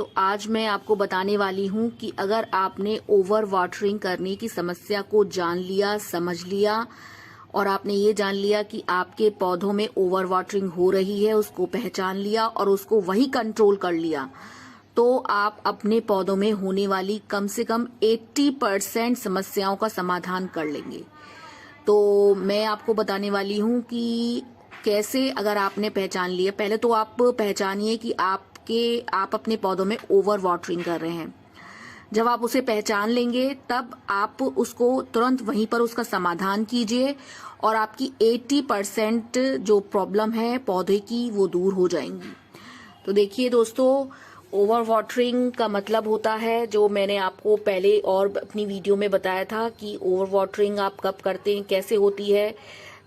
तो आज मैं आपको बताने वाली हूँ कि अगर आपने ओवर वाटरिंग करने की समस्या को जान लिया, समझ लिया और आपने ये जान लिया कि आपके पौधों में ओवर वाटरिंग हो रही है, उसको पहचान लिया और उसको वही कंट्रोल कर लिया, तो आप अपने पौधों में होने वाली कम से कम 80% समस्याओं का समाधान कर लेंगे। तो मैं आपको बताने वाली हूँ कि कैसे, अगर आपने पहचान लिया, पहले तो आप पहचानिए कि आप अपने पौधों में ओवर वाटरिंग कर रहे हैं। जब आप उसे पहचान लेंगे तब आप उसको तुरंत वहीं पर उसका समाधान कीजिए और आपकी 80% जो प्रॉब्लम है पौधे की वो दूर हो जाएंगी। तो देखिए दोस्तों, ओवर वाटरिंग का मतलब होता है, जो मैंने आपको पहले और अपनी वीडियो में बताया था कि ओवर वाटरिंग आप कब करते हैं, कैसे होती है।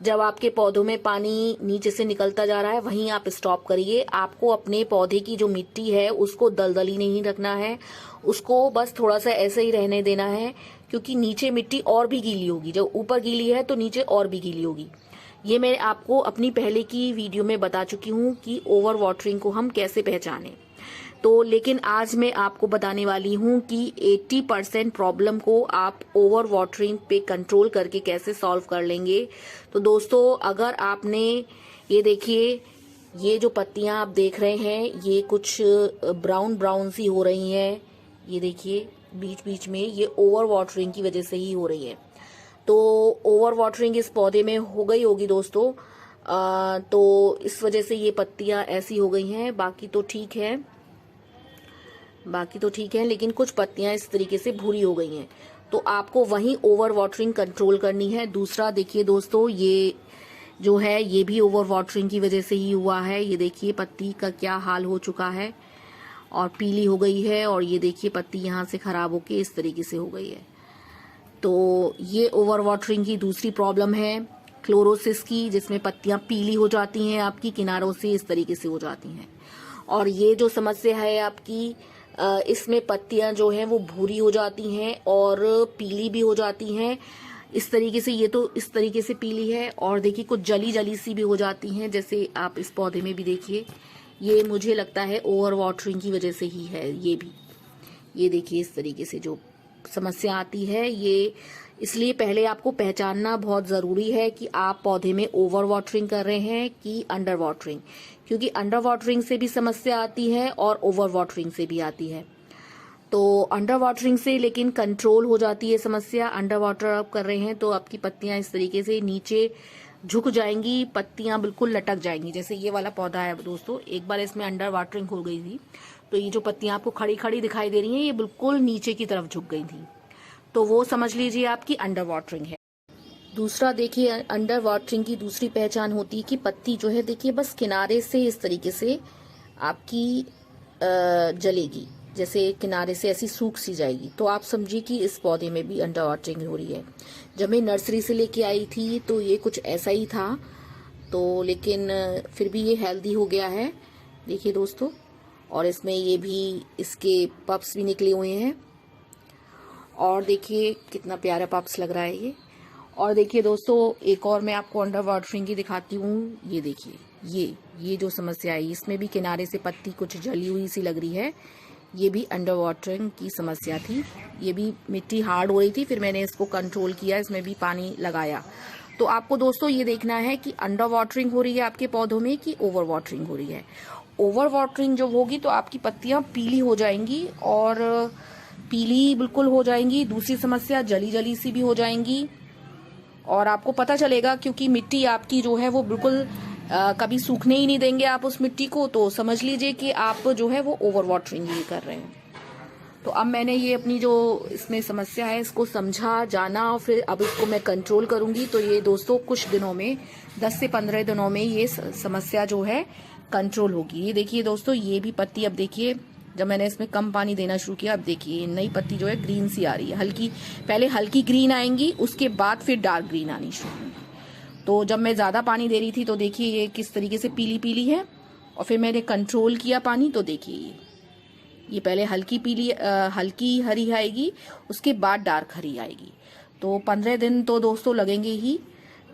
जब आपके पौधों में पानी नीचे से निकलता जा रहा है वहीं आप स्टॉप करिए। आपको अपने पौधे की जो मिट्टी है उसको दलदली नहीं रखना है, उसको बस थोड़ा सा ऐसे ही रहने देना है, क्योंकि नीचे मिट्टी और भी गीली होगी। जब ऊपर गीली है तो नीचे और भी गीली होगी। ये मैं आपको अपनी पहले की वीडियो में बता चुकी हूँ कि ओवर वाटरिंग को हम कैसे पहचानें। तो लेकिन आज मैं आपको बताने वाली हूँ कि 80% प्रॉब्लम को आप ओवर वाटरिंग पे कंट्रोल करके कैसे सॉल्व कर लेंगे। तो दोस्तों, अगर आपने ये देखिए, ये जो पत्तियां आप देख रहे हैं ये कुछ ब्राउन ब्राउन सी हो रही हैं, ये देखिए बीच बीच में, ये ओवर वाटरिंग की वजह से ही हो रही है। तो ओवर वाटरिंग इस पौधे में हो गई होगी दोस्तों, तो इस वजह से ये पत्तियां ऐसी हो गई हैं। बाकी तो ठीक है, लेकिन कुछ पत्तियां इस तरीके से भूरी हो गई हैं, तो आपको वहीं ओवर वाटरिंग कंट्रोल करनी है। दूसरा देखिए दोस्तों, ये जो है ये भी ओवर वाटरिंग की वजह से ही हुआ है। ये देखिए पत्ती का क्या हाल हो चुका है और पीली हो गई है, और ये देखिए पत्ती यहाँ से खराब होके इस तरीके से हो गई है। तो ये ओवर वाटरिंग की दूसरी प्रॉब्लम है, क्लोरोसिस की, जिसमें पत्तियां पीली हो जाती हैं, आपकी किनारों से इस तरीके से हो जाती हैं। और ये जो समस्या है आपकी, इसमें पत्तियां जो हैं वो भूरी हो जाती हैं और पीली भी हो जाती हैं इस तरीके से। ये तो इस तरीके से पीली है, और देखिए कुछ जली जली सी भी हो जाती हैं, जैसे आप इस पौधे में भी देखिए। ये मुझे लगता है ओवर वाटरिंग की वजह से ही है। ये देखिए इस तरीके से जो समस्या आती है, ये इसलिए पहले आपको पहचानना बहुत जरूरी है कि आप पौधे में ओवर वाटरिंग कर रहे हैं कि अंडर वाटरिंग, क्योंकि अंडर वाटरिंग से भी समस्या आती है और ओवर वाटरिंग से भी आती है। तो अंडर वाटरिंग से लेकिन कंट्रोल हो जाती है समस्या। अंडर वाटर आप कर रहे हैं तो आपकी पत्तियां इस तरीके से नीचे झुक जाएंगी, पत्तियां बिल्कुल लटक जाएंगी। जैसे ये वाला पौधा है दोस्तों, एक बार इसमें अंडर वाटरिंग हो गई थी, तो ये जो पत्तियां आपको खड़ी खड़ी दिखाई दे रही हैं ये बिल्कुल नीचे की तरफ झुक गई थी, तो वो समझ लीजिए आपकी अंडर वाटरिंग है। दूसरा देखिए, अंडर वाटरिंग की दूसरी पहचान होती है कि पत्ती जो है देखिए बस किनारे से इस तरीके से आपकी जलेगी, जैसे किनारे से ऐसी सूख सी जाएगी, तो आप समझिए कि इस पौधे में भी अंडर वाटरिंग हो रही है। जब मैं नर्सरी से लेके आई थी तो ये कुछ ऐसा ही था, तो लेकिन फिर भी ये हेल्दी हो गया है, देखिए दोस्तों। और इसमें ये भी, इसके पप्स भी निकले हुए हैं, और देखिए कितना प्यारा पप्स लग रहा है ये। और देखिए दोस्तों, एक और मैं आपको अंडर वाटरिंग की दिखाती हूँ। ये देखिए, ये जो समस्या है, इसमें भी किनारे से पत्ती कुछ जली हुई सी लग रही है, ये भी अंडर वाटरिंग की समस्या थी। ये भी मिट्टी हार्ड हो रही थी, फिर मैंने इसको कंट्रोल किया, इसमें भी पानी लगाया। तो आपको दोस्तों ये देखना है कि अंडर वाटरिंग हो रही है आपके पौधों में कि ओवर वाटरिंग हो रही है। ओवर वाटरिंग जो होगी तो आपकी पत्तियां पीली हो जाएंगी, और पीली बिल्कुल हो जाएंगी। दूसरी समस्या, जली जली सी भी हो जाएंगी, और आपको पता चलेगा क्योंकि मिट्टी आपकी जो है वो बिल्कुल कभी सूखने ही नहीं देंगे आप उस मिट्टी को, तो समझ लीजिए कि आप जो है वो ओवर वाटरिंग ही कर रहे हैं। तो अब मैंने ये अपनी जो इसमें समस्या है इसको समझा, जाना, और फिर अब इसको मैं कंट्रोल करूंगी। तो ये दोस्तों कुछ दिनों में, 10 से 15 दिनों में ये समस्या जो है कंट्रोल होगी। ये देखिए दोस्तों, ये भी पत्ती अब देखिए, जब मैंने इसमें कम पानी देना शुरू किया, अब देखिए नई पत्ती जो है ग्रीन सी आ रही है, हल्की, पहले हल्की ग्रीन आएंगी, उसके बाद फिर डार्क ग्रीन आनी शुरू होगी। तो जब मैं ज्यादा पानी दे रही थी तो देखिए ये किस तरीके से पीली पीली है, और फिर मैंने कंट्रोल किया पानी, तो देखिए ये पहले हल्की पीली, हल्की हरी आएगी, उसके बाद डार्क हरी आएगी। तो 15 दिन तो दोस्तों लगेंगे ही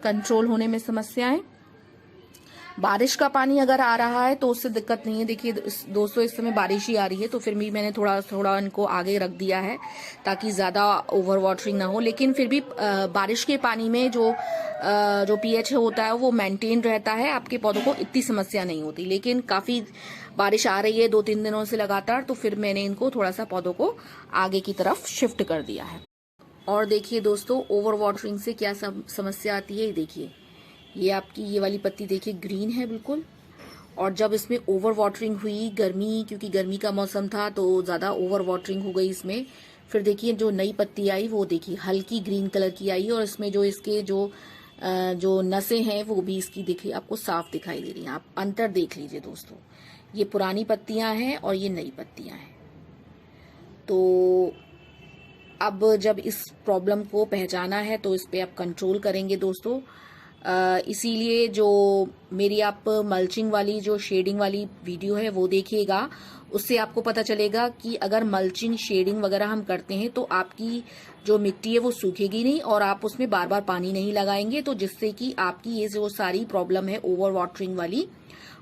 कंट्रोल होने में समस्याएं। बारिश का पानी अगर आ रहा है तो उससे दिक्कत नहीं है। देखिए दोस्तों, इस समय बारिश ही आ रही है तो फिर भी मैंने थोड़ा थोड़ा इनको आगे रख दिया है ताकि ज़्यादा ओवर वाटरिंग ना हो। लेकिन फिर भी बारिश के पानी में जो पीएच होता है वो मेंटेन रहता है, आपके पौधों को इतनी समस्या नहीं होती। लेकिन काफ़ी बारिश आ रही है 2-3 दिनों से लगातार, तो फिर मैंने इनको थोड़ा सा पौधों को आगे की तरफ शिफ्ट कर दिया है। और देखिए दोस्तों, ओवर वाटरिंग से क्या समस्या आती है। देखिए ये आपकी ये वाली पत्ती देखिए ग्रीन है बिल्कुल, और जब इसमें ओवर वाटरिंग हुई, क्योंकि गर्मी का मौसम था तो ज़्यादा ओवर वाटरिंग हो गई इसमें, फिर देखिए जो नई पत्ती आई वो देखिए हल्की ग्रीन कलर की आई, और इसमें जो इसके जो नसें हैं वो भी इसकी देखिए आपको साफ दिखाई दे रही हैं। आप अंतर देख लीजिए दोस्तों, ये पुरानी पत्तियां हैं और ये नई पत्तियां हैं। तो अब जब इस प्रॉब्लम को पहचाना है तो इस पे आप कंट्रोल करेंगे दोस्तों। इसीलिए जो मेरी आप मल्चिंग वाली जो शेडिंग वाली वीडियो है वो देखिएगा, उससे आपको पता चलेगा कि अगर मल्चिंग शेडिंग वगैरह हम करते हैं तो आपकी जो मिट्टी है वो सूखेगी नहीं और आप उसमें बार बार पानी नहीं लगाएंगे, तो जिससे कि आपकी ये जो सारी प्रॉब्लम है ओवर वाटरिंग वाली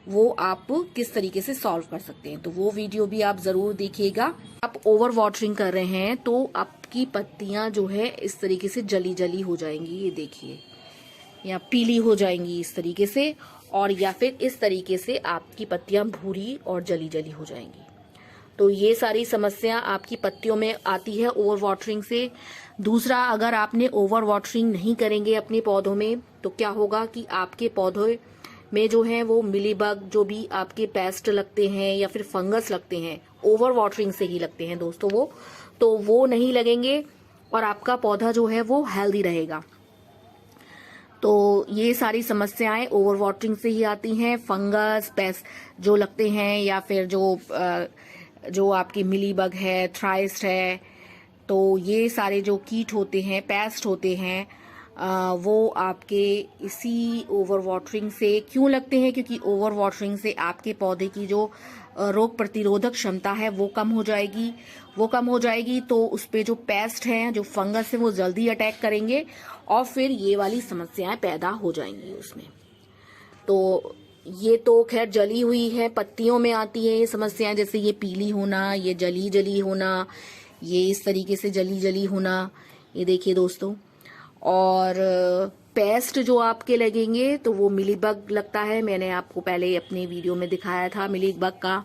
वो आप किस तरीके से सॉल्व कर सकते हैं। तो वो वीडियो भी आप जरूर देखिएगा। आप ओवर वाटरिंग कर रहे हैं तो आपकी पत्तियां जो है इस तरीके से जली जली हो जाएंगी, ये देखिए, या पीली हो जाएंगी इस तरीके से, और या फिर इस तरीके से आपकी पत्तियां भूरी और जली जली हो जाएंगी। तो ये सारी समस्या आपकी पत्तियों में आती है ओवर वाटरिंग से। दूसरा, अगर आपने ओवर वाटरिंग नहीं करेंगे अपने पौधों में तो क्या होगा कि आपके पौधों में जो है वो मिलीबग, जो भी आपके पेस्ट लगते हैं या फिर फंगस लगते हैं, ओवर वाटरिंग से ही लगते हैं दोस्तों वो नहीं लगेंगे और आपका पौधा जो है वो हेल्दी रहेगा। तो ये सारी समस्याएं ओवर वाटरिंग से ही आती हैं। फंगस, पेस्ट जो लगते हैं, या फिर जो आपकी मिलीबग है, थ्राइस्ट है, तो ये सारे जो कीट होते हैं, पेस्ट होते हैं, वो आपके इसी ओवर वाटरिंग से क्यों लगते हैं, क्योंकि ओवर वाटरिंग से आपके पौधे की जो रोग प्रतिरोधक क्षमता है वो कम हो जाएगी। तो उस पे जो पेस्ट हैं, जो फंगस है, वो जल्दी अटैक करेंगे और फिर ये वाली समस्याएं पैदा हो जाएंगी उसमें। तो ये तो खैर जली हुई है पत्तियों में आती है ये समस्याएं, जैसे ये पीली होना, ये जली जली होना, ये इस तरीके से जली जली होना, ये देखिए दोस्तों। और पेस्ट जो आपके लगेंगे तो वो मिलीबग लगता है, मैंने आपको पहले अपने वीडियो में दिखाया था मिलीबग का,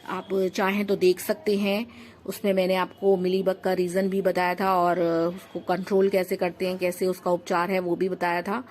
आप चाहें तो देख सकते हैं। उसमें मैंने आपको मिलीबग का रीज़न भी बताया था और उसको कंट्रोल कैसे करते हैं, कैसे उसका उपचार है वो भी बताया था।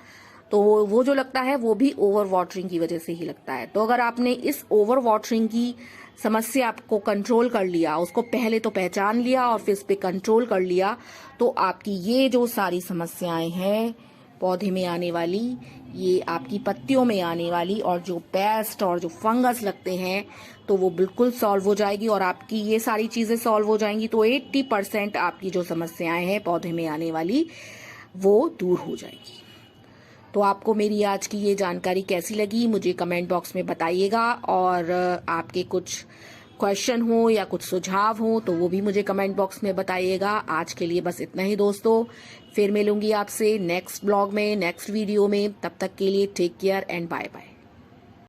तो वो जो लगता है वो भी ओवर वाटरिंग की वजह से ही लगता है। तो अगर आपने इस ओवर वाटरिंग की समस्या आपको कंट्रोल कर लिया, उसको पहले तो पहचान लिया और फिर इस पे कंट्रोल कर लिया, तो आपकी ये जो सारी समस्याएं हैं पौधे में आने वाली, ये आपकी पत्तियों में आने वाली, और जो पेस्ट और जो फंगस लगते हैं तो वो बिल्कुल सॉल्व हो जाएगी। और आपकी ये सारी चीजें सॉल्व हो जाएंगी तो 80% आपकी जो समस्याएं हैं पौधे में आने वाली वो दूर हो जाएगी। तो आपको मेरी आज की ये जानकारी कैसी लगी मुझे कमेंट बॉक्स में बताइएगा, और आपके कुछ क्वेश्चन हो या कुछ सुझाव हो तो वो भी मुझे कमेंट बॉक्स में बताइएगा। आज के लिए बस इतना ही दोस्तों, फिर मिलूंगी आपसे नेक्स्ट ब्लॉग में, नेक्स्ट वीडियो में। तब तक के लिए take care and bye bye.